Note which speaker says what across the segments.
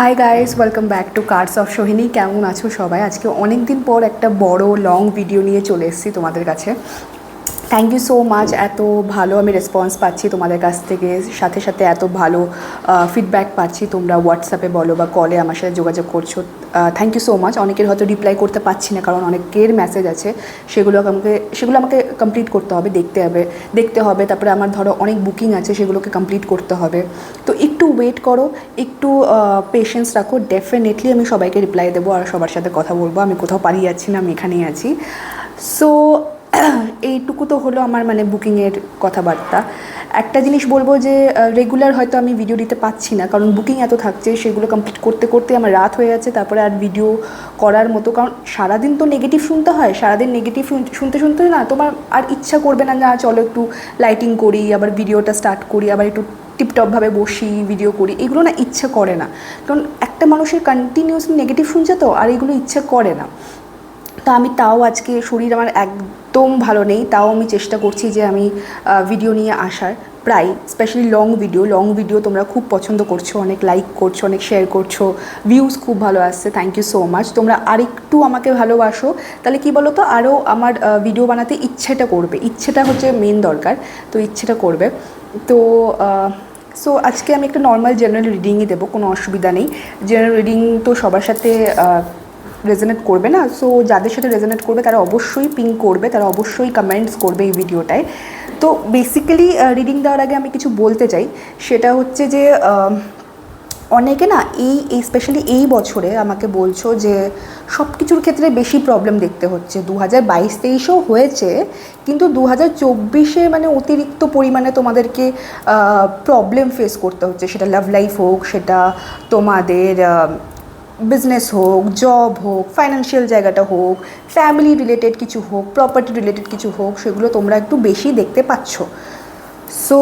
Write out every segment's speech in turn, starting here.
Speaker 1: Hi guys, welcome back to cards of Sohini. কেমন আছো সবাই? আজকে অনেক দিন পর একটা বড় লং ভিডিও নিয়ে চলে এসেছি তোমাদের কাছে। Thank you so much. এত ভালো আমি রেসপন্স পাচ্ছি তোমাদের কাছ থেকে, সাথে সাথে এত ভালো ফিডব্যাক পাচ্ছি। তোমরা হোয়াটসঅ্যাপে বলো বা কলে আমার সাথে যোগাযোগ করছো, থ্যাংক ইউ সো মাচ। অনেকের হয়তো রিপ্লাই করতে পারছি না, কারণ অনেকের মেসেজ আছে, সেগুলো আমাকে কমপ্লিট করতে হবে, দেখতে হবে। তারপরে আমার ধরো অনেক বুকিং আছে, সেগুলোকে কমপ্লিট করতে হবে। তো একটু ওয়েট করো, একটু পেশেন্স রাখো। ডেফিনেটলি আমি সবাইকে রিপ্লাই দেবো আর সবার সাথে কথা বলবো। আমি কোথাও পালিয়ে যাচ্ছি না, আমি এখানেই আছি। সো এইটুকু তো হলো আমার বুকিংয়ের কথাবার্তা। একটা জিনিস বলবো যে রেগুলার হয়তো আমি ভিডিও দিতে পারছি না, কারণ বুকিং এত থাকছে, সেগুলো কমপ্লিট করতে করতে আমার রাত হয়ে যাচ্ছে। তারপরে আর ভিডিও করার মতো, কারণ সারাদিন তো নেগেটিভ শুনতে হয়, সারাদিন নেগেটিভ শুনতে শুনতে না তোমার আর ইচ্ছা করবে না, না চলো একটু লাইটিং করি, আবার ভিডিওটা স্টার্ট করি, আবার একটু টিপটপভাবে বসি ভিডিও করি। এগুলো না ইচ্ছা করে না, কারণ একটা মানুষের কন্টিনিউসলি নেগেটিভ শুনছে তো, আর এগুলো ইচ্ছা করে না। তা আমি তাও আজকে শরীর আমার একদম ভালো নেই, তাও আমি চেষ্টা করছি যে আমি ভিডিও নিয়ে আসার। প্রায় স্পেশালি লং ভিডিও তোমরা খুব পছন্দ করছো, অনেক লাইক করছো, অনেক শেয়ার করছো, ভিউজ খুব ভালো আসছে। Thank you so much. তোমরা আরেকটু আমাকে ভালোবাসো, তাহলে কী বলো তো, আরও আমার ভিডিও বানাতে ইচ্ছেটা করবে। ইচ্ছেটা হচ্ছে মেন দরকার, তো ইচ্ছেটা করবে। তো সো আজকে আমি একটা নর্মাল জেনারেল রিডিংই দেবো, কোনো অসুবিধা নেই। জেনারেল রিডিং তো সবার সাথে রেজোনেট করবে না। সো যাদের সাথে রেজোনেট করবে তারা অবশ্যই পিং করবে, তারা অবশ্যই কমেন্টস করবে এই ভিডিওটায়। তো বেসিক্যালি রিডিং দেওয়ার আগে আমি কিছু বলতে চাই, সেটা হচ্ছে যে অনেকে না এই স্পেশালি এই বছরে আমাকে বলছো যে সব কিছুর ক্ষেত্রে বেশি প্রবলেম দেখতে হচ্ছে। 2022-23-এও হয়েছে, কিন্তু 2024-এ অতিরিক্ত পরিমাণে তোমাদেরকে প্রবলেম ফেস করতে হচ্ছে। সেটা লাভ লাইফ হোক, সেটা তোমাদের বিজনেস হোক, জব হোক, ফাইন্যান্সিয়াল জায়গাটা হোক, ফ্যামিলি রিলেটেড কিছু হোক, প্রপার্টি রিলেটেড কিছু হোক, সেগুলো তোমরা একটু বেশি দেখতে পাচ্ছ। সো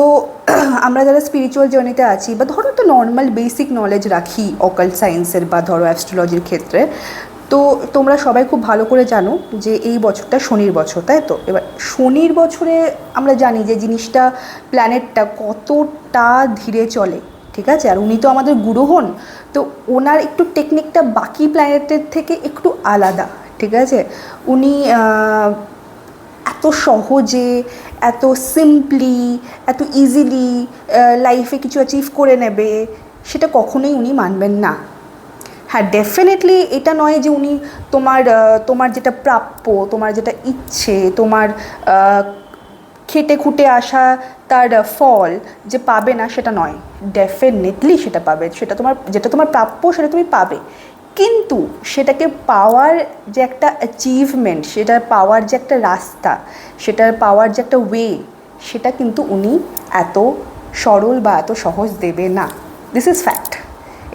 Speaker 1: আমরা যারা স্পিরিচুয়াল জার্নিতে আছি, বা ধরো একটা নর্মাল বেসিক নলেজ রাখি অকাল্ট সায়েন্সের বা ধরো অ্যাস্ট্রোলজির ক্ষেত্রে, তো তোমরা সবাই খুব ভালো করে জানো যে এই বছরটা শনির বছর, তাই তো? এবার শনির বছরে আমরা জানি যে জিনিসটা, প্ল্যানেটটা কতটা ধীরে চলে, ঠিক আছে? আর উনি তো আমাদের গুরু হন, তো ওনার একটু টেকনিকটা বাকি প্ল্যানেটের থেকে একটু আলাদা, ঠিক আছে? উনি এত সহজে, এত সিম্পলি, এত ইজিলি লাইফে কিছু অ্যাচিভ করে নেবে, সেটা কখনোই উনি মানবেন না। হ্যাঁ, ডেফিনেটলি এটা নয় যে উনি তোমার যেটা প্রাপ্য, তোমার যেটা ইচ্ছে, তোমার খেটে খুঁটে আসা তার ফল যে পাবে না, সেটা নয়। ডেফিনেটলি সেটা পাবে, যেটা তোমার প্রাপ্য সেটা তুমি পাবে। কিন্তু সেটাকে পাওয়ার যে একটা অ্যাচিভমেন্ট, সেটার পাওয়ার যে একটা রাস্তা, সেটার পাওয়ার যে একটা ওয়ে, সেটা কিন্তু উনি এত সরল বা এত সহজ দেবে না। This is fact.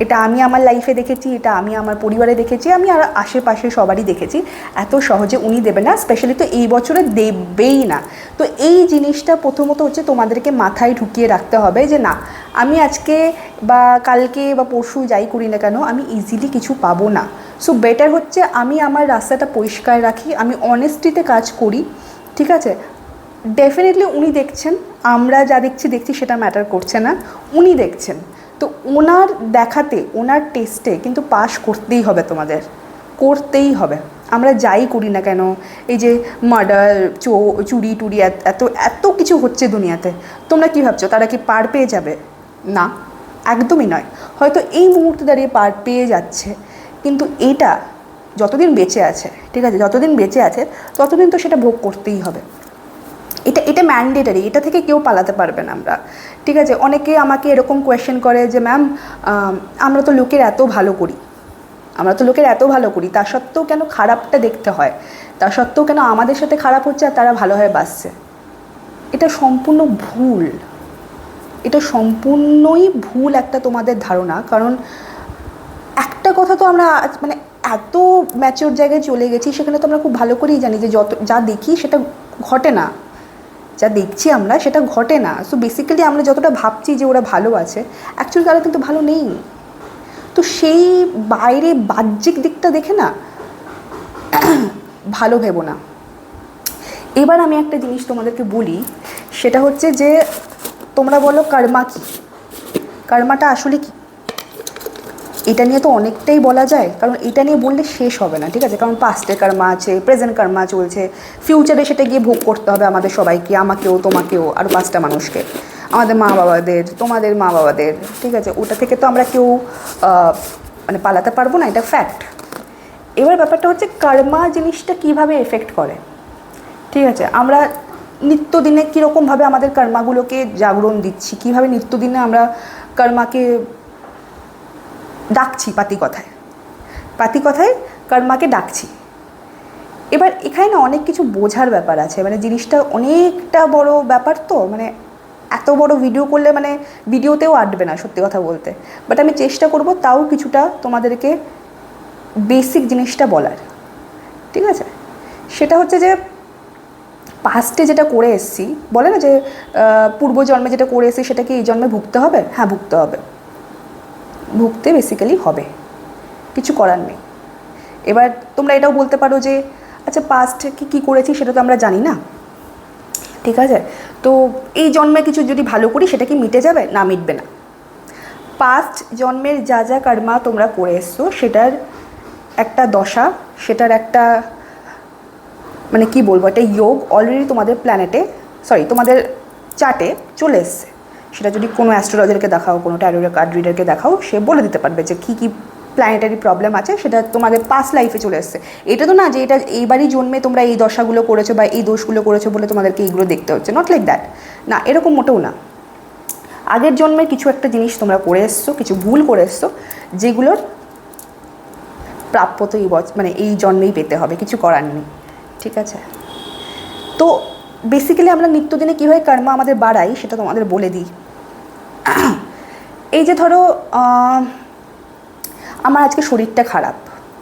Speaker 1: এটা আমি আমার লাইফে দেখেছি, এটা আমি আমার পরিবারে দেখেছি, আমি আর আশেপাশে সবারই দেখেছি। এত সহজে উনি দেবে না, স্পেশালি তো এই বছরে দেবেই না। তো এই জিনিসটা প্রথমত হচ্ছে তোমাদেরকে মাথায় ঢুকিয়ে রাখতে হবে যে না, আমি আজকে বা কালকে বা পরশু যাই করি না কেন, আমি ইজিলি কিছু পাবো না। সো বেটার হচ্ছে আমি আমার রাস্তাটা পরিষ্কার রাখি, আমি অনেস্টিতে কাজ করি, ঠিক আছে? ডেফিনেটলি উনি দেখছেন, আমরা যা দেখছি সেটা ম্যাটার করছে না, উনি দেখছেন। তো ওনার দেখাতে, ওনার টেস্টে কিন্তু পাস করতেই হবে, তোমাদের করতেই হবে। আমরা যাই করি না কেন, এই যে মার্ডার, চুরি টুরি, এত এত কিছু হচ্ছে দুনিয়াতে, তোমরা কী ভাবছো তারা কি পার পেয়ে যাবে? না, একদমই নয়। হয়তো এই মুহূর্তে দাঁড়িয়ে পার পেয়ে যাচ্ছে, কিন্তু এটা যতদিন বেঁচে আছে, ঠিক আছে, যতদিন বেঁচে আছে ততদিন তো সেটা ভোগ করতেই হবে। এটা ম্যান্ডেটারি, এটা থেকে কেউ পালাতে পারবে না আমরা, ঠিক আছে? অনেকে আমাকে এরকম কোয়েশ্চেন করে যে ম্যাম, আমরা তো লোকের এত ভালো করি, তা সত্ত্বেও কেন খারাপটা দেখতে হয়? তা সত্ত্বেও কেন আমাদের সাথে খারাপ হচ্ছে আর তারা ভালো হয়ে বাঁচছে? এটা সম্পূর্ণ ভুল, এটা সম্পূর্ণই ভুল একটা তোমাদের ধারণা। কারণ একটা কথা তো আমরা এত ম্যাচিওর জায়গায় চলে গেছি, সেখানে তো আমরা খুব ভালো করেই জানি যে যা দেখি সেটা ঘটে না, যা দেখছি আমরা সেটা ঘটে না। সো বেসিক্যালি আমরা যতটা ভাবছি যে ওরা ভালো আছে, অ্যাকচুয়ালি তারা কিন্তু ভালো নেই। তো সেই বাইরে বাহ্যিক দিকটা দেখে না ভালো ভেবো না। এবার আমি একটা জিনিস তোমাদেরকে বলি, সেটা হচ্ছে যে তোমরা বলো কর্মা কী? কর্মাটা আসলে কী? এটা নিয়ে তো অনেকটাই বলা যায়, কারণ এটা নিয়ে বললে শেষ হবে না, ঠিক আছে? কারণ পাস্টে কর্মা আছে, প্রেজেন্ট কর্মা চলছে, ফিউচারে সেটা গিয়ে ভোগ করতে হবে আমাদের সবাইকে, আমাকেও, তোমাকেও, আরও 5টা মানুষকে, আমাদের মা বাবাদের, তোমাদের মা বাবাদের, ঠিক আছে? ওটা থেকে তো আমরা কেউ মানে পালাতে পারবো না, এটা ফ্যাক্ট। এবার ব্যাপারটা হচ্ছে কর্মা জিনিসটা কীভাবে এফেক্ট করে, ঠিক আছে? আমরা নিত্যদিনে কীরকমভাবে আমাদের কর্মাগুলোকে জাগরণ দিচ্ছি, কীভাবে নিত্যদিনে আমরা কর্মাকে ডাকছি, পাতি কথায় কর্মাকে ডাকছি। এবার এখানে না অনেক কিছু বোঝার ব্যাপার আছে, মানে জিনিসটা অনেকটা বড় ব্যাপার, তো মানে এত বড় ভিডিও করলে মানে ভিডিওতেও আটবে না সত্যি কথা বলতে। বাট আমি চেষ্টা করব তাও কিছুটা তোমাদেরকে বেসিক জিনিসটা বলার, ঠিক আছে? সেটা হচ্ছে যে পাস্টে যেটা করে এসেছি, বলে না যে পূর্বজন্মে যেটা করে এসেছি সেটা কি এই জন্মে ভুগতে হবে? হ্যাঁ, ভুগতে হবে, ভুগতে বেসিক্যালি হবে, কিছু করার নেই। এবার তোমরা এটাও বলতে পারো যে আচ্ছা পাস্টে কী করেছি সেটা তো আমরা জানি না, ঠিক আছে? তো এই জন্মে কিছু যদি ভালো করি সেটা কি মিটে যাবে? না, মিটবে না। পাস্ট জন্মের যা যা কর্মা তোমরা করে এসছো সেটার একটা দশা, সেটার একটা মানে কি বলবো, একটা যোগ অলরেডি তোমাদের তোমাদের চার্টে চলে এসছে। সেটা যদি কোনো অ্যাস্ট্রোলজারকে দেখাও, কোনো ট্যারো কার্ড রিডারকে দেখাও, সে বলে দিতে পারবে যে কী কী প্ল্যানেটারি প্রবলেম আছে, সেটা তোমাদের পাস্ট লাইফে চলে এসছে। এটা তো না যে এটা এইবারই জন্মে তোমরা এই দশাগুলো করেছো বা এই দোষগুলো করেছো বলে তোমাদেরকে এইগুলো দেখতে হচ্ছে, নট লাইক দ্যাট, না, এরকম মোটেও না। আগের জন্মে কিছু একটা জিনিস তোমরা করে এসছো, কিছু ভুল করে এসছো, যেগুলোর প্রাপ্য তো মানে এই জন্মেই পেতে হবে, কিছু করার নেই, ঠিক আছে? তো বেসিক্যালি আমরা নিত্যদিনে কীভাবে কর্মা আমাদের বাড়াই সেটা তোমাদের বলে দিই। এই যে ধরো আমার আজকে শরীরটা খারাপ,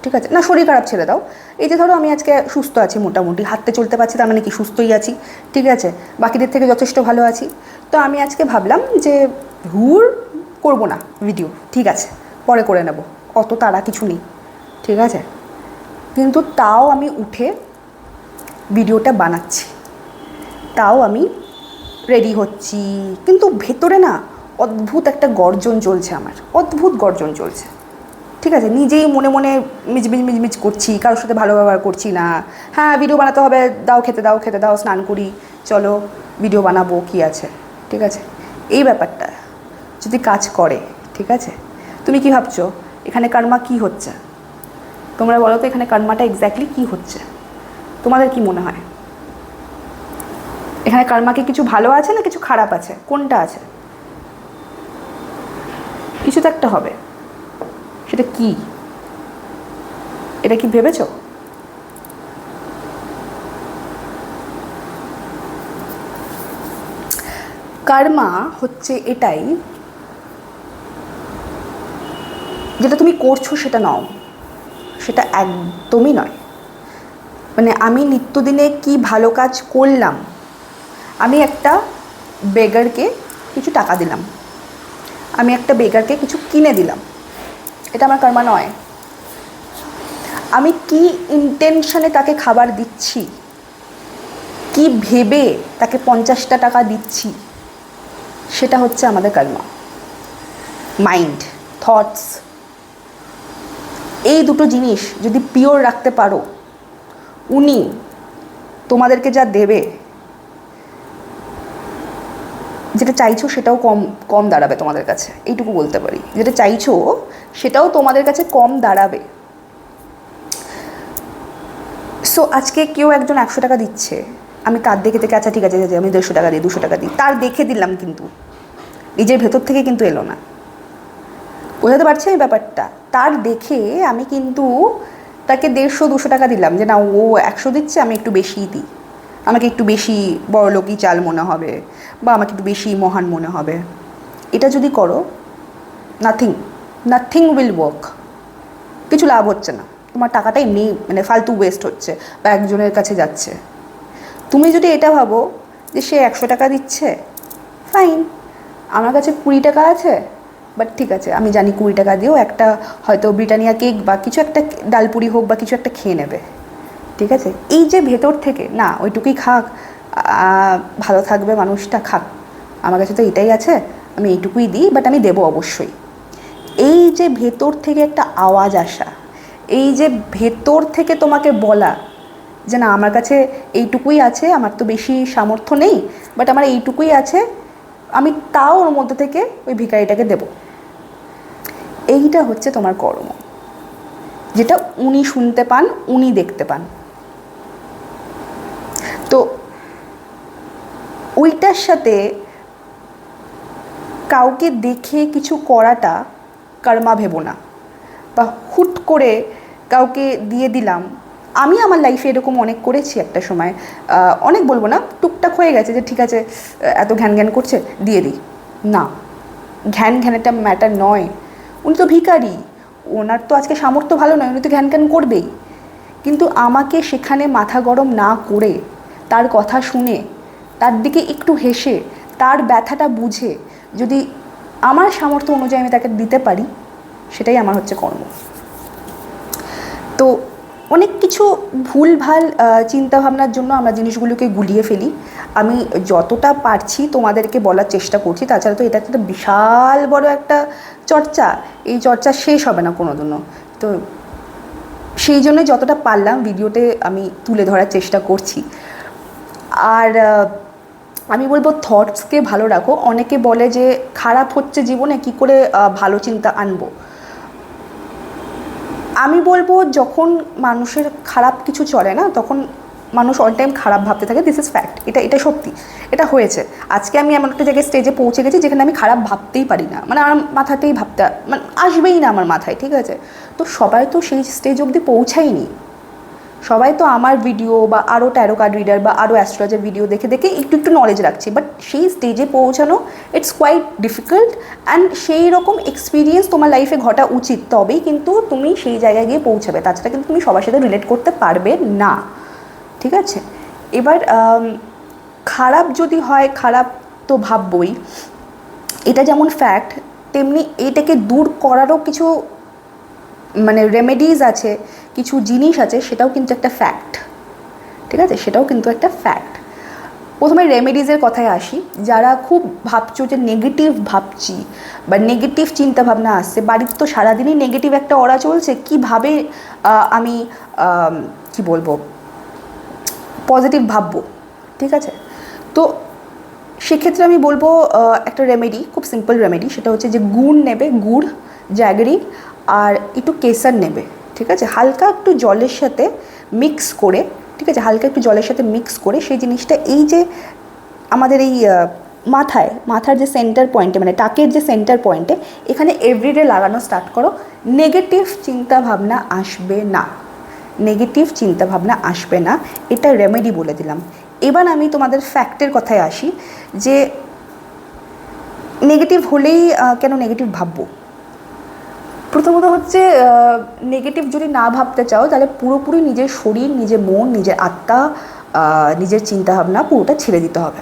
Speaker 1: ঠিক আছে? না, শরীর খারাপ ছেড়ে দাও, এই যে ধরো আমি আজকে সুস্থ আছি, মোটামুটি হাঁটতে চলতে পারছি, তার মানে কি সুস্থই আছি, ঠিক আছে? বাকিদের থেকে যথেষ্ট ভালো আছি। তো আমি আজকে ভাবলাম যে করবো না ভিডিও, ঠিক আছে, পরে করে নেব, অত তাড়া কিছু নেই, ঠিক আছে? কিন্তু তাও আমি উঠে ভিডিওটা বানাচ্ছি, তাও আমি রেডি হচ্ছি, কিন্তু ভেতরে না অদ্ভুত একটা গর্জন চলছে, আমার অদ্ভুত গর্জন চলছে, ঠিক আছে? নিজেই মনে মনে মিজমিজ করছি, কারোর সাথে ভালো ব্যবহার করছি না। হ্যাঁ, ভিডিও বানাতে হবে, খেতে দাও, স্নান করি, চলো ভিডিও বানাবো, কি আছে, ঠিক আছে? এই ব্যাপারটা যদি কাজ করে, ঠিক আছে, তুমি কি ভাবছো এখানে কর্মা কি হচ্ছে? তোমরা বলো তো এখানে কর্মাটা এক্স্যাক্টলি কি হচ্ছে, তোমাদের কি মনে হয়? এখানে কর্মা কি কিছু ভালো আছে না কিছু খারাপ আছে? কোনটা আছে? কিছু তো একটা হবে, সেটা কি? এটা কি ভেবেছো? কর্মা হচ্ছে এটাই, যেটা তুমি করছো সেটা নও, সেটা একদমই নয়। মানে আমি নিত্যদিনে কি ভালো কাজ করলাম, আমি একটা বেগারকে কিছু টাকা দিলাম, আমি একটা বেগারকে কিছু কিনে দিলাম, এটা আমার কর্মা নয়। আমি কি ইন্টেনশনে তাকে খাবার দিচ্ছি, কি ভেবে তাকে 50টা টাকা দিচ্ছি, সেটা হচ্ছে আমাদের কর্মা। মাইন্ড, থটস, এই দুটো জিনিস যদি পিওর রাখতে পারো, উনি তোমাদেরকে যা দেবে, যেটা চাইছো সেটাও কম দাঁড়াবে তোমাদের কাছে, এইটুকু বলতে পারি। যেটা চাইছো সেটাও তোমাদের কাছে কম দাঁড়াবে। সো আজকে কেউ একজন 100 টাকা দিচ্ছে, আমি তার দেখে থেকে আচ্ছা ঠিক আছে আমি 150 টাকা দিই, 200 টাকা দিই, তার দেখে দিলাম, কিন্তু নিজের ভেতর থেকে কিন্তু এলো না। বোঝাতে পারছি এই ব্যাপারটা? তার দেখে আমি কিন্তু তাকে 150-200 টাকা দিলাম, যে না ও 100 দিচ্ছে, আমি একটু বেশিই দিই, আমাকে একটু বেশি বড়লোকই চাল মনে হবে, বা আমাকে একটু বেশি মহান মনে হবে। এটা যদি করো, নাথিং উইল ওয়ার্ক, কিছু লাভ হচ্ছে না, তোমার টাকাটা এমনি মানে ফালতু ওয়েস্ট হচ্ছে বা একজনের কাছে যাচ্ছে। তুমি যদি এটা ভাবো যে সে 100 টাকা দিচ্ছে, ফাইন, আমার কাছে 20 টাকা আছে, বাট ঠিক আছে, আমি জানি 20 টাকা দিয়েও একটা হয়তো ব্রিটানিয়া কেক বা কিছু একটা ডালপুরি হোক বা কিছু একটা খেয়ে নেবে, ঠিক আছে? এই যে ভেতর থেকে না ওইটুকুই খাক, ভালো থাকবে মানুষটা, খাক, আমার কাছে তো এটাই আছে, আমি এইটুকুই দিই, বাট আমি দেবো অবশ্যই, এই যে ভেতর থেকে একটা আওয়াজ আসা, এই যে ভেতর থেকে তোমাকে বলা যে না আমার কাছে এইটুকুই আছে, আমার তো বেশি সামর্থ্য নেই, বাট আমার এইটুকুই আছে, আমি তাও ওর মধ্যে থেকে ওই ভিখারিটাকে দেব, এইটা হচ্ছে তোমার কর্ম, যেটা উনি শুনতে পান, উনি দেখতে পান। তো ওইটার সাথে কাউকে দেখে কিছু করাটা কর্মা ভেবো না, বা হুট করে কাউকে দিয়ে দিলাম। আমি আমার লাইফে এরকম অনেক করেছি একটা সময়, অনেক বলবো না, টুকটাক হয়ে গেছে যে ঠিক আছে এত ঘ্যান ঘ্যান করছে দিয়ে দিই। না, ঘ্যান ঘ্যানেটা ম্যাটার নয়। উনি তো ভিখারি, ওনার তো আজকে সামর্থ্য ভালো নয়, উনি তো ঘ্যান ঘ্যান করবেই। কিন্তু আমাকে সেখানে মাথা গরম না করে, তার কথা শুনে, তার দিকে একটু হেসে, তার ব্যথাটা বুঝে যদি আমার সামর্থ্য অনুযায়ী আমি তাকে দিতে পারি, সেটাই আমার হচ্ছে কর্ম। তো অনেক কিছু ভুলভাল চিন্তাভাবনার জন্য আমরা জিনিসগুলোকে গুলিয়ে ফেলি। আমি যতটা পারছি তোমাদেরকে বলার চেষ্টা করছি, তাছাড়া তো এটা একটা বিশাল বড় একটা চর্চা, এই চর্চা শেষ হবে না কোনো দিনও। তো সেই জন্যই যতটা পারলাম ভিডিওতে আমি তুলে ধরার চেষ্টা করছি। আর আমি বলবো থটসকে ভালো রাখো। অনেকে বলে যে খারাপ হচ্ছে জীবনে, কি করে ভালো চিন্তা আনবো। আমি বলবো যখন মানুষের খারাপ কিছু চলে না, তখন মানুষ অল টাইম খারাপ ভাবতে থাকে। দিস ইজ ফ্যাক্ট, এটা সত্যি, এটা হয়েছে। আজকে আমি এমন একটা জায়গায় স্টেজে পৌঁছে গেছি যেখানে আমি খারাপ ভাবতেই পারি না, মানে আমার মাথাতেই ভাবতে মানে আসবেই না আমার মাথায়, ঠিক আছে। তো সবাই তো সেই স্টেজ অবধি পৌঁছায়নি, সবাই তো আমার ভিডিও বা আরও ট্যারো কার্ড রিডার বা আরও অ্যাস্ট্রোলজার ভিডিও দেখে দেখে একটু একটু নলেজ রাখছি, বাট সেই স্টেজে পৌঁছানো ইটস কোয়াইট ডিফিকাল্ট। অ্যান্ড সেই রকম এক্সপিরিয়েন্স তোমার লাইফে ঘটা উচিত, তবেই কিন্তু তুমি সেই জায়গায় গিয়ে পৌঁছাবে, তাছাড়া কিন্তু তুমি সবার সাথে রিলেট করতে পারবে না, ঠিক আছে। এবার খারাপ যদি হয়, খারাপ তো ভাববই, এটা যেমন ফ্যাক্ট, তেমনি এটাকে দূর করারও কিছু মানে রেমেডিজ আছে, কিছু জিনিস আছে, সেটাও কিন্তু একটা ফ্যাক্ট, ঠিক আছে, সেটাও কিন্তু একটা ফ্যাক্ট। প্রথমে রেমেডিজের কথায় আসি। যারা খুব ভাবছো যে নেগেটিভ ভাবছি বা নেগেটিভ চিন্তাভাবনা আসছে, বাড়িতে তো সারাদিনই নেগেটিভ একটা অরা চলছে, কীভাবে আমি কি বলবো পজিটিভ ভাববো, ঠিক আছে। তো সেক্ষেত্রে আমি বলবো একটা রেমেডি, খুব সিম্পল রেমেডি, সেটা হচ্ছে যে গুড় নেবে, গুড়, জ্যাগরি আর একটু কেসার নেবে, ঠিক আছে, হালকা একটু জলের সাথে মিক্স করে, ঠিক আছে, হালকা একটু জলের সাথে মিক্স করে সেই জিনিসটা এই যে আমাদের এই মাথার যে সেন্টার পয়েন্টে, মানে টাকের যে সেন্টার পয়েন্টে, এখানে এভরিডে লাগানো স্টার্ট করো। নেগেটিভ চিন্তাভাবনা আসবে না, নেগেটিভ চিন্তাভাবনা আসবে না, এটা রেমেডি বলে দিলাম। এবার আমি তোমাদের ফ্যাক্টের কথায় আসি যে নেগেটিভ হলেই কেন নেগেটিভ ভাববো। প্রথমত হচ্ছে নেগেটিভ যদি না ভাবতে চাও, তাহলে পুরোপুরি নিজের শরীর, নিজের মন, নিজের আত্মা, নিজের চিন্তাভাবনা পুরোটা ছেড়ে দিতে হবে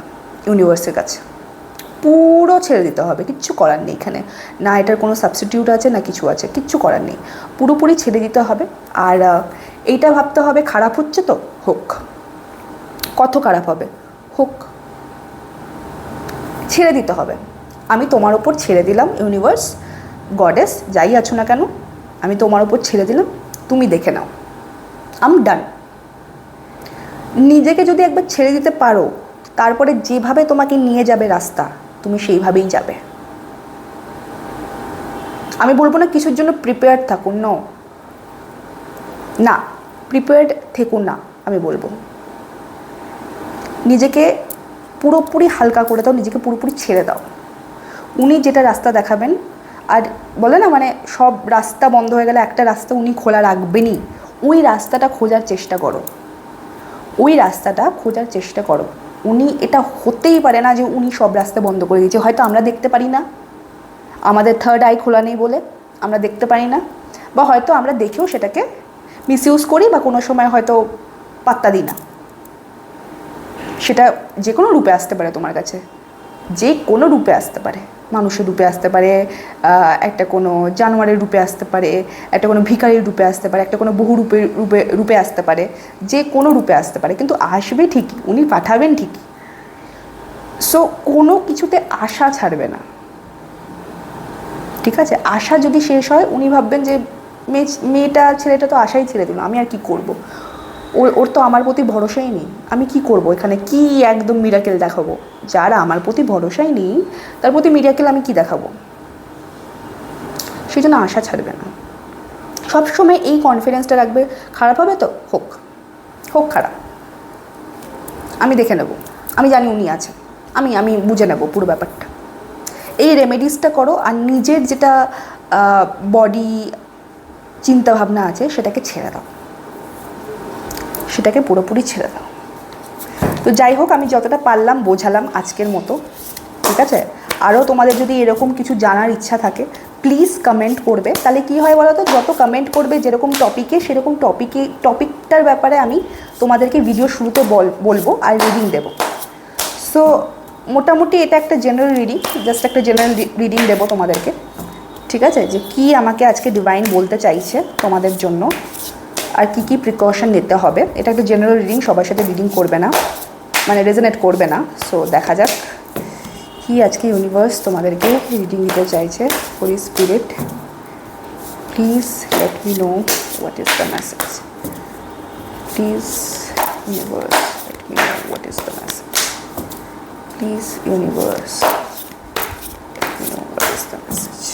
Speaker 1: ইউনিভার্সের কাছে, পুরো ছেড়ে দিতে হবে, কিচ্ছু করার নেই এখানে, না এটার কোনো সাবস্টিটিউট আছে না কিছু আছে, কিচ্ছু করার নেই, পুরোপুরি ছেড়ে দিতে হবে। আর এইটা ভাবতে হবে খারাপ হচ্ছে তো হোক, কত খারাপ হবে হোক, ছেড়ে দিতে হবে। আমি তোমার ওপর ছেড়ে দিলাম, ইউনিভার্স, গডেস, যাই আছো না কেন, আমি তোমার ওপর ছেড়ে দিলাম, তুমি দেখে নাও, আম ডান। নিজেকে যদি একবার ছেড়ে দিতে পারো, তারপরে যেভাবে তোমাকে নিয়ে যাবে রাস্তা, তুমি সেইভাবেই যাবে। আমি বলবো না কিছুর জন্য প্রিপেয়ার্ড থাকুন, না, প্রিপেয়ার্ড থেকুন না, আমি বলবো নিজেকে পুরোপুরি হালকা করে দাও, নিজেকে পুরোপুরি ছেড়ে দাও। উনি যেটা রাস্তা দেখাবেন, আর বলে না মানে সব রাস্তা বন্ধ হয়ে গেলে একটা রাস্তা উনি খোলা রাখবেনই, ওই রাস্তাটা খোঁজার চেষ্টা করো, ওই রাস্তাটা খোঁজার চেষ্টা করো। উনি, এটা হতেই পারে না যে উনি সব রাস্তা বন্ধ করে দিয়েছে, হয়তো আমরা দেখতে পারি না, আমাদের থার্ড আই খোলা নেই বলে আমরা দেখতে পারি না, বা হয়তো আমরা দেখেও সেটাকে মিসইউজ করি, বা কোনো সময় হয়তো পাত্তা দিই না। সেটা যে কোনো রূপে আসতে পারে তোমার কাছে, যে কোনো রূপে আসতে পারে, মানুষের রূপে আসতে পারে, একটা কোনো জানোয়ারের রূপে আসতে পারে, একটা কোনো ভিখারির রূপে আসতে পারে, একটা কোনো বহু রূপে আসতে পারে, যে কোনো রূপে আসতে পারে, কিন্তু আসবে ঠিকই, উনি পাঠাবেন ঠিকই। সো কোনো কিছুতে আশা ছাড়বে না, ঠিক আছে? আশা যদি শেষ হয় উনি ভাববেন যে মেয়েটা ছেলেটা তো আশাই ছেড়ে দিল, আমি আর কি করব, ওর তো আমার প্রতি ভরসাই নেই, আমি কি করব এখানে, কি একদম মিরাকেল দেখাবো? যারা আমার প্রতি ভরসাই নেই তার প্রতি মিরাকেল আমি কি দেখাবো? সেই জন্য আশা ছাড়বে না, সবসময় এই কনফিডেন্সটা রাখবে। খারাপ হবে তো হোক, হোক খারাপ, আমি দেখে নেব, আমি জানি উনি আছেন, আমি বুঝে নেব পুরো ব্যাপারটা। এই রেমেডিসটা করো, আর নিজের যেটা বডি চিন্তাভাবনা আছে সেটাকে ছেড়ে দাও, সেটাকে পুরোপুরি ছেড়ে দাও। তো যাই হোক, আমি যতটা পারলাম বোঝালাম আজকের মতো, ঠিক আছে? আরও তোমাদের যদি এরকম কিছু জানার ইচ্ছা থাকে প্লিজ কমেন্ট করবে, তাহলে কী হয় বলো তো, যত কমেন্ট করবে যেরকম টপিকে, সেরকম টপিকটার ব্যাপারে আমি তোমাদেরকে ভিডিও শুরুতে বলবো আর রিডিং দেবো। সো মোটামুটি এটা একটা জেনারেল রিডিং, জাস্ট একটা জেনারেল রিডিং দেবো তোমাদেরকে, ঠিক আছে? যে কি আমাকে আজকে ডিভাইন বলতে চাইছে তোমাদের জন্য, আর কি কি প্রিকশন নিতে হবে। এটা একটা জেনারেল রিডিং, সবার সাথে রিডিং করবে না, মানে রেজোনেট করবে না। সো দেখা যাক কি আজকে ইউনিভার্স তোমাদেরকে রিডিং দিতে চাইছে। Holy spirit, please let me know what is the message. Please universe let me know what is the message. Please universe, let me know what is the message.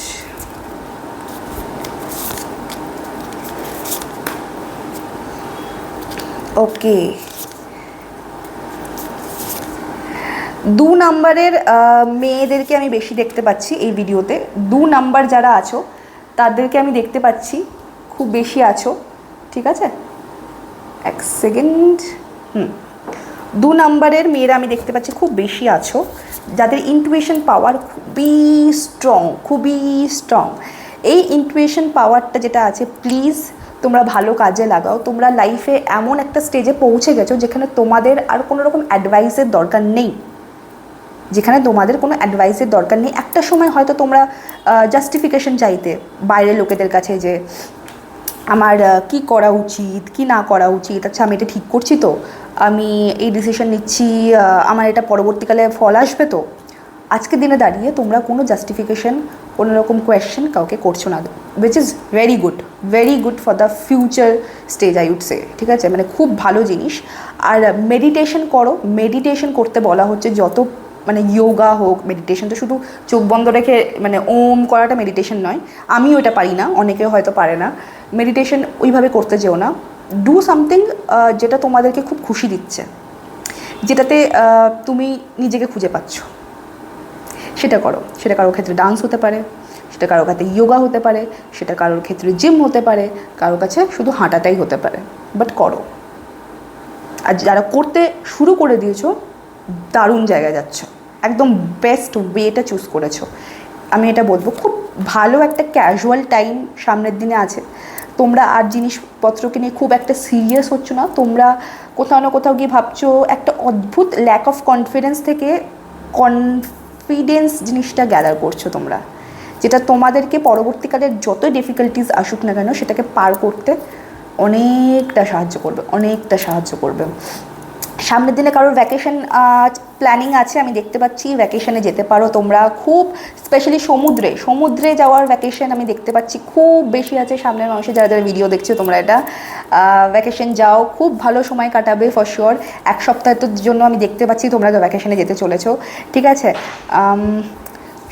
Speaker 1: Okay. 2 নাম্বারের মেয়েদেরকে আমি বেশি দেখতে পাচ্ছি এই ভিডিওতে। 2 নাম্বার যারা আছো তাদেরকে আমি দেখতে পাচ্ছি খুব বেশি আছো, ঠিক আছে? এক সেকেন্ড। 2 নাম্বারের মেয়েরা আমি দেখতে পাচ্ছি খুব বেশি আছো, যাদের ইনটুইশন পাওয়ার খুবই স্ট্রং। এই ইনটুইশন পাওয়ারটা যেটা আছে প্লিজ তোমরা ভালো কাজে লাগাও। তোমরা লাইফে এমন একটা স্টেজে পৌঁছে গেছো যেখানে তোমাদের আর কোনো রকম অ্যাডভাইসের দরকার নেই, একটা সময় হয়তো তোমরা জাস্টিফিকেশন চাইতে বাইরের লোকেদের কাছে যে আমার কি করা উচিত, কি না করা উচিত, আচ্ছা আমি এটা ঠিক করছি তো, আমি এই ডিসিশন নিচ্ছি, আমার এটা পরবর্তীকালে ফল আসবে তো। আজকের দিনে দাঁড়িয়ে তোমরা কোনো জাস্টিফিকেশন, কোনো রকম কোয়েশ্চেন কাউকে করছো না, which is very good for the future stage I would say, ঠিক আছে? মানে খুব ভালো জিনিস। আর মেডিটেশন করো, মেডিটেশন করতে বলা হচ্ছে যত, মানে যোগা হোক, মেডিটেশন তো শুধু চোখ বন্ধ রেখে মানে ওম করাটা মেডিটেশন নয়, আমিও এটা পারি না, অনেকে হয়তো পারে না। মেডিটেশন ওইভাবে করতে যেও না, ডু সামথিং যেটা তোমাদেরকে খুব খুশি দিচ্ছে, যেটাতে তুমি নিজেকে খুঁজে পাচ্ছ, সেটা করো। সেটা কারোর ক্ষেত্রে ডান্স হতে পারে, সেটা কারোর ক্ষেত্রে যোগা হতে পারে, সেটা কারোর ক্ষেত্রে জিম হতে পারে, কারোর কাছে শুধু হাঁটাটাই হতে পারে, বাট করো। আর যারা করতে শুরু করে দিয়েছো দারুণ জায়গায় যাচ্ছ, একদম বেস্ট ওয়েটা চুজ করেছো। আমি এটা বলবো, খুব ভালো একটা ক্যাজুয়াল টাইম সামনের দিনে আছে। তোমরা আর জিনিসপত্রকে নিয়ে খুব একটা সিরিয়াস হচ্ছ না, তোমরা কোথাও না কোথাও গিয়ে ভাবছো, একটা অদ্ভুত ল্যাক অফ কনফিডেন্স থেকে কনফিডেন্স জিনিসটা গ্যাদার করছো তোমরা, যেটা তোমাদেরকে পরবর্তীকালে যত ডিফিকাল্টিস আসুক না কেন সেটাকে পার করতে অনেকটা সাহায্য করবে। সামনের দিনে কারোর ভ্যাকেশন প্ল্যানিং আছে, আমি দেখতে পাচ্ছি ভ্যাকেশনে যেতে পারো তোমরা, খুব স্পেশালি সমুদ্রে যাওয়ার ভ্যাকেশন আমি দেখতে পাচ্ছি খুব বেশি আছে সামনের মাসে। যারা ভিডিও দেখছো তোমরা এটা ভ্যাকেশন যাও, খুব ভালো সময় কাটাবে ফর শিওর। 1 সপ্তাহের জন্য আমি দেখতে পাচ্ছি তোমরা ভ্যাকেশনে যেতে চলেছো, ঠিক আছে?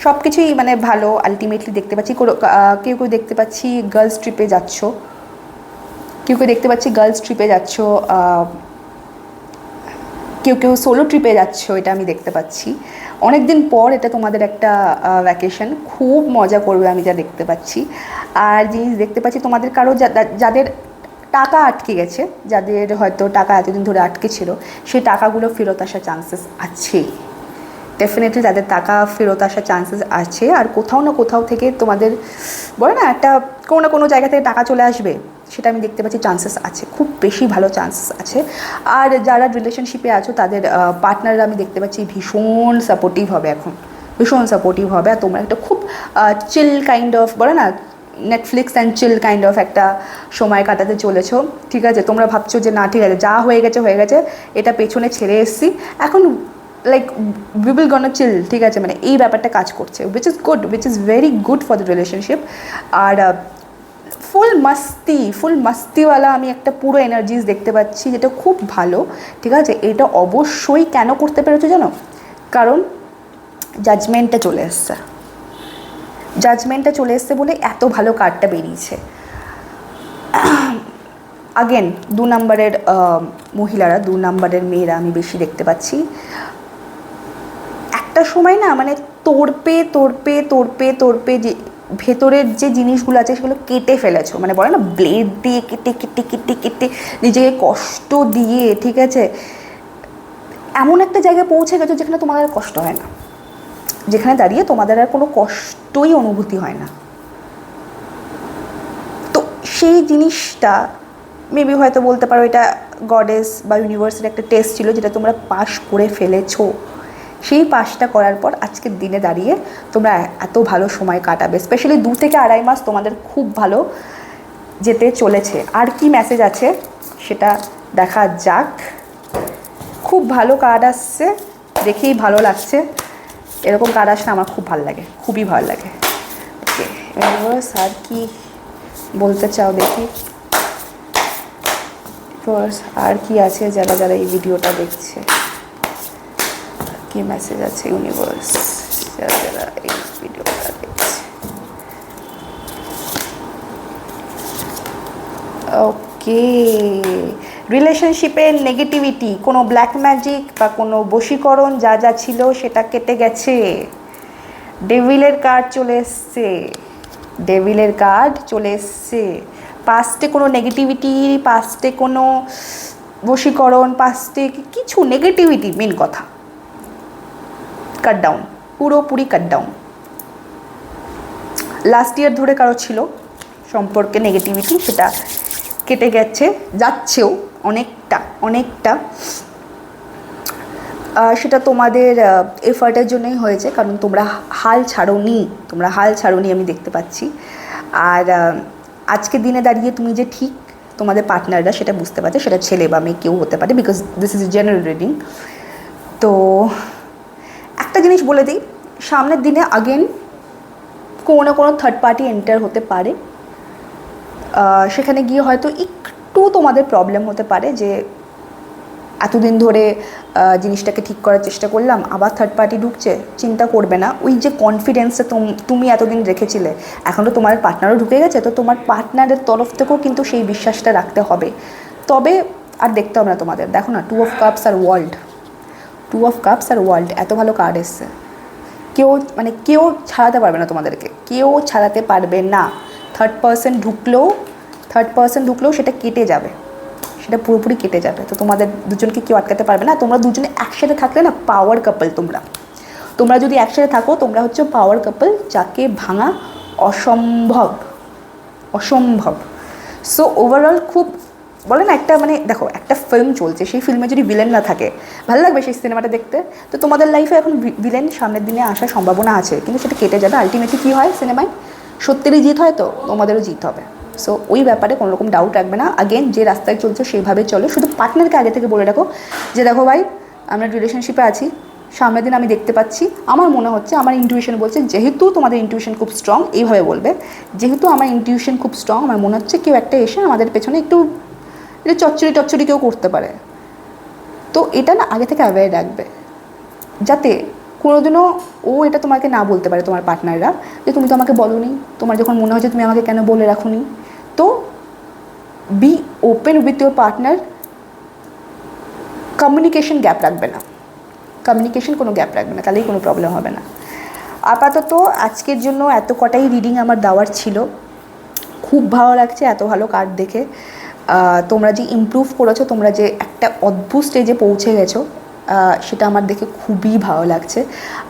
Speaker 1: সব কিছুই মানে ভালো আলটিমেটলি দেখতে পাচ্ছি। কেউ দেখতে পাচ্ছি গার্লস ট্রিপে যাচ্ছ, কেউ দেখতে পাচ্ছি গার্লস ট্রিপে যাচ্ছ, কেউ সোলো ট্রিপে যাচ্ছ, এটা আমি দেখতে পাচ্ছি। অনেক দিন পর এটা তোমাদের একটা ভ্যাকেশন, খুব মজা করবে আমি যা দেখতে পাচ্ছি। আর জিনিস দেখতে পাচ্ছি তোমাদের কারো যাদের টাকা আটকে গেছে, যাদের হয়তো টাকা এতদিন ধরে আটকে ছিল, সেই টাকাগুলো ফেরত আসার চান্সেস আছে, ডেফিনেটলি তাদের টাকা ফেরত আসার চান্সেস আছে। আর কোথাও না কোথাও থেকে তোমাদের বলে না একটা কোনো না কোনো জায়গা থেকে টাকা চলে আসবে, সেটা আমি দেখতে পাচ্ছি চান্সেস আছে, খুব বেশি ভালো চান্সেস আছে। আর যারা রিলেশনশিপে আছো তাদের পার্টনাররা আমি দেখতে পাচ্ছি ভীষণ সাপোর্টিভ হবে এখন, আর তোমরা একটা খুব চিল কাইন্ড অফ বলে না Netflix and chill kind of একটা সময় কাটাতে চলেছো, ঠিক আছে? তোমরা ভাবছো যে না ঠিক আছে, যা হয়ে গেছে, এটা পেছনে ছেড়ে এসেছি, এখন like we will gonna chill, ঠিক আছে, মানে এই ব্যাপারটা কাজ করছে, which is good, which is very good for the relationship. আর ফুল মাস্তিওয়ালা আমি একটা পুরো এনার্জিস দেখতে পাচ্ছি, যেটা খুব ভালো, ঠিক আছে। এটা অবশ্যই কেন করতে পেরেছো জানো? কারণ জাজমেন্টটা চলে এসছে, বলে এত ভালো কার্ডটা বেরিয়েছে। আগেন 2 নম্বরের মহিলারা, 2 নম্বরের মেয়েরা আমি বেশি দেখতে পাচ্ছি। একটা সময় না মানে তোড়পে যে ভেতরের যে জিনিসগুলো আছে সেগুলো কেটে ফেলেছো, মানে বলে না ব্লেড দিয়ে কেটে নিজেকে কষ্ট দিয়ে, ঠিক আছে, এমন একটা জায়গায় পৌঁছে গেছো যেখানে তোমাদের আর কষ্ট হয় না, যেখানে দাঁড়িয়ে তোমাদের আর কোনো কষ্টই অনুভূতি হয় না। তো সেই জিনিসটা মেবি হয়তো বলতে পারো এটা গডেস বা ইউনিভার্সের একটা টেস্ট ছিল, যেটা তোমরা পাস করে ফেলেছো। সেই পাসটা করার পর আজকের দিনে দাঁড়িয়ে তোমরা এত ভালো সময় কাটাবে। স্পেশালি 2 থেকে 2.5 মাস তোমাদের খুব ভালো যেতে চলেছে। আর কি মেসেজ আছে সেটা দেখা যাক। খুব ভালো কার্ড আসছে, দেখেই ভালো লাগছে। এরকম কার্ড আসলে আমার খুব ভালো লাগে, খুবই ভালো লাগে। ওকে, ইউনিভার্স আর কি বলতে চাও দেখি। আর কি আছে যারা এই ভিডিওটা দেখছে, কি মেসেজ আছে ইউনিভার্স যারা এই ভিডিওটা দেখছে। ওকে, রিলেশনশিপের নেগেটিভিটি, কোনো ব্ল্যাক ম্যাজিক বা কোনো বশীকরণ যা ছিল সেটা কেটে গেছে। ডেভিলের কার্ড চলে এসছে। পাস্টে কোনো নেগেটিভিটি, পাস্টে কোনো বশীকরণ, পাস্টে কিছু নেগেটিভিটি, মেন কথা কাট ডাউন, পুরোপুরি কাট ডাউন। লাস্ট ইয়ার ধরে কারো ছিল সম্পর্কে নেগেটিভিটি, সেটা কেটে গেছে, যাচ্ছেও অনেকটা। সেটা তোমাদের এফার্টের জন্যই হয়েছে, কারণ তোমরা হাল ছাড়োনি আমি দেখতে পাচ্ছি। আর আজকের দিনে দাঁড়িয়ে তুমি যে ঠিক তোমাদের পার্টনাররা সেটা বুঝতে পারছে, সেটা ছেলে বা মেয়ে কেউ হতে পারে, because this is a general reading. তো একটা জিনিস বলে দিই, সামনের দিনে আগেন কোনো না কোনো থার্ড পার্টি এন্টার হতে পারে। সেখানে গিয়ে হয়তো একটু তোমাদের প্রবলেম হতে পারে যে এতদিন ধরে জিনিসটাকে ঠিক করার চেষ্টা করলাম, আবার থার্ড পার্টি ঢুকছে। চিন্তা করবে না, ওই যে কনফিডেন্সটা তুমি এতদিন রেখেছিলে, এখন তো তোমার পার্টনারও ঢুকে গেছে, তো তোমার পার্টনারের তরফ থেকেও কিন্তু সেই বিশ্বাসটা রাখতে হবে। তবে আর দেখতে হবে না তোমাদের, দেখো না 2 অফ কাপস আর ওয়ার্ল্ড এত ভালো কার্ড এসছে। কেউ ছাড়াতে পারবে না তোমাদেরকে, থার্ড পার্সন ঢুকলেও সেটা কেটে যাবে, সেটা পুরোপুরি কেটে যাবে। তো তোমাদের দুজনকে কেউ আটকাতে পারবে না। তোমরা দুজনে একসাথে থাকলে না পাওয়ার কাপল। তোমরা যদি একসাথে থাকো তোমরা হচ্ছে পাওয়ার কাপল, যাকে ভাঙা অসম্ভব। সো ওভারঅল খুব বলে না একটা, মানে দেখো একটা ফিল্ম চলছে, সেই ফিল্মে যদি ভিলেন না থাকে ভালো লাগবে সেই সিনেমাটা দেখতে? তো তোমাদের লাইফে এখন ভিলেন সামনের দিনে আসার সম্ভাবনা আছে, কিন্তু সেটা কেটে যাবে। আলটিমেটলি কী হয় সিনেমায়, সত্যেরই জিত হয়, তো তোমাদেরও জিত হবে। সো ওই ব্যাপারে কোনো রকম ডাউট রাখবে না। আগেন যে রাস্তায় চলছে সেইভাবে চলো। শুধু পার্টনারকে আগে থেকে বলে রাখো যে দেখো ভাই, আমরা রিলেশনশিপে আছি, সামনের দিন আমি দেখতে পাচ্ছি, আমার মনে হচ্ছে, আমার ইনটিউশন বলছে, যেহেতু তোমাদের ইনটিউশন খুব স্ট্রং, এইভাবে বলবে, যেহেতু আমার ইনটিউশন খুব স্ট্রং, আমার মনে হচ্ছে কেউ একটা এসে আমাদের পেছনে একটু চচ্চড়ি কেউ করতে পারে। তো এটা না আগে থেকে অ্যাওয়্যার রাখবে, যাতে কোনোদিনও ও এটা তোমাকে না বলতে পারে, তোমার পার্টনাররা, যে তুমি তো আমাকে বলোনি, তোমার যখন মনে হচ্ছে তুমি আমাকে কেন বলে রাখোনি। তো be open with your partner, communication কোনো গ্যাপ রাখবে না, তাহলেই কোনো প্রবলেম হবে না। আপাতত আজকের জন্য এত কটাই রিডিং আমার দেওয়ার ছিল। খুব ভালো লাগছে এত ভালো কার্ড দেখে। তোমরা যে ইমপ্রুভ করেছো, তোমরা যে একটা অদ্ভুত স্টেজে পৌঁছে গেছো, সেটা আমার দেখে খুবই ভালো লাগছে।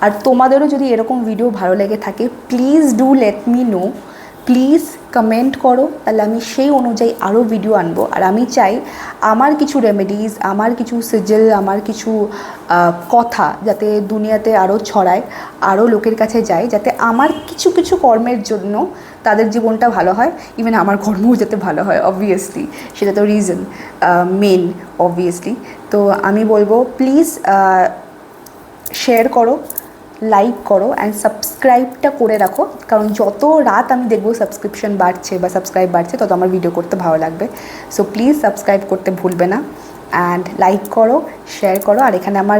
Speaker 1: আর তোমাদেরও যদি এরকম ভিডিও ভালো লেগে থাকে, please do let me no, please comment করো, তাহলে আমি সেই অনুযায়ী আরও ভিডিও আনবো। আর আমি চাই আমার কিছু রেমেডিজ, আমার কিছু সিজল, আমার কিছু কথা যাতে দুনিয়াতে আরও ছড়ায়, আরও লোকের কাছে যায়, যাতে আমার কিছু কর্মের জন্য তাদের জীবনটা ভালো হয়, ইভেন আমার কর্মও যাতে ভালো হয়। অবভিয়াসলি সেটা তো রিজন মেন, অবভিয়াসলি। তো আমি বলবো প্লিজ শেয়ার করো, লাইক করো অ্যান্ড সাবস্ক্রাইবটা করে রাখো, কারণ যত রাত আমি দেখবো সাবস্ক্রিপশন বাড়ছে বা সাবস্ক্রাইব বাড়ছে তত আমার ভিডিও করতে ভালো লাগবে। সো প্লিজ সাবস্ক্রাইব করতে ভুলবে না অ্যান্ড লাইক করো, শেয়ার করো। আর এখানে আমার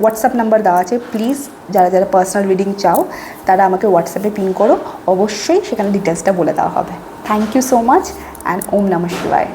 Speaker 1: হোয়াটসঅ্যাপ নাম্বার দেওয়া আছে, প্লিজ যারা যারা পার্সোনাল রিডিং চাও তারা আমাকে হোয়াটসঅ্যাপে পিন করো, অবশ্যই সেখানে ডিটেলসটা বলে দেওয়া হবে। Thank you so much and ওম নমঃ শিবায়।